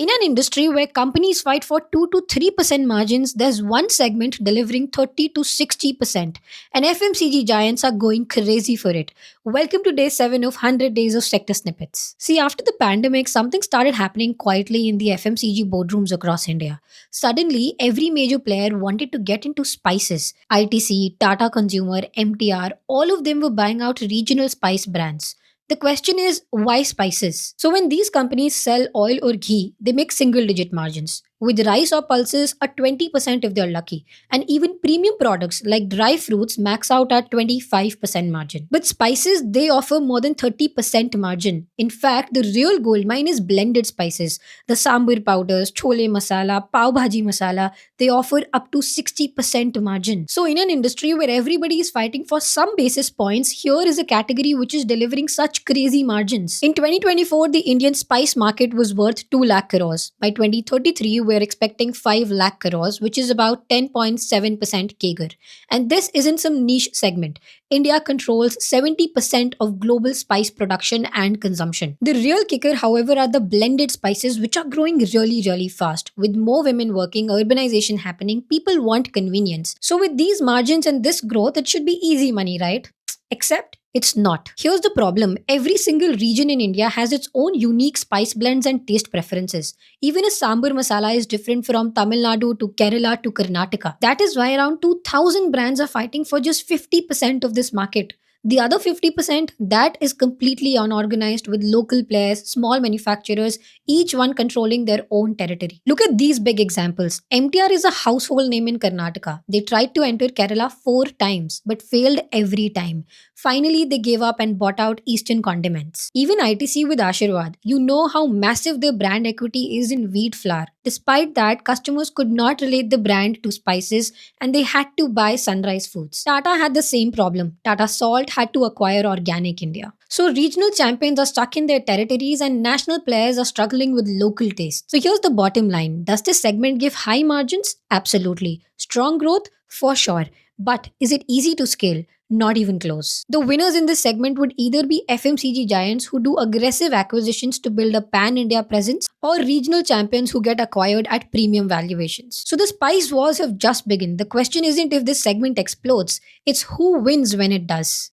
In an industry where companies fight for 2 to 3% margins, there's one segment delivering 30 to 60%. And FMCG giants are going crazy for it. Welcome to day 7 of 100 Days of Sector Snippets. See, after the pandemic, something started happening quietly in the FMCG boardrooms across India. Suddenly, every major player wanted to get into spices. ITC, Tata Consumer, MTR, all of them were buying out regional spice brands. The question is, why spices? So, when these companies sell oil or ghee, they make single digit margins. With rice or pulses, at 20% if they're lucky. And even premium products like dry fruits max out at 25% margin. But spices, they offer more than 30% margin. In fact, the real gold mine is blended spices. The sambar powders, chole masala, pav bhaji masala, they offer up to 60% margin. So, in an industry where everybody is fighting for some basis points, here is a category which is delivering such crazy margins. In 2024, the Indian spice market was worth 2 lakh crores. By 2033, we're expecting 5 lakh crores, which is about 10.7% CAGR. And this isn't some niche segment. India controls 70% of global spice production and consumption. The real kicker, however, are the blended spices, which are growing really, really fast. With more women working, urbanization happening, people want convenience. So, with these margins and this growth, it should be easy money, right? Except it's not. Here's the problem: every single region in India has its own unique spice blends and taste preferences. Even a sambar masala is different from Tamil Nadu to Kerala to Karnataka. That is why around 2,000 brands are fighting for just 50% of this market. The other 50%, that is completely unorganized with local players, small manufacturers, each one controlling their own territory. Look at these big examples. MTR is a household name in Karnataka. They tried to enter Kerala 4 times but failed every time. Finally, they gave up and bought out Eastern Condiments. Even ITC with Ashirwad, you know how massive their brand equity is in wheat flour. Despite that, customers could not relate the brand to spices and they had to buy Sunrise Foods. Tata had the same problem. Tata Salt had to acquire Organic India. So regional champions are stuck in their territories and national players are struggling with local tastes. So here's the bottom line. Does this segment give high margins? Absolutely. Strong growth? For sure. But is it easy to scale? Not even close. The winners in this segment would either be FMCG giants who do aggressive acquisitions to build a pan India presence or regional champions who get acquired at premium valuations. So the spice wars have just begun. The question isn't if this segment explodes, it's who wins when it does.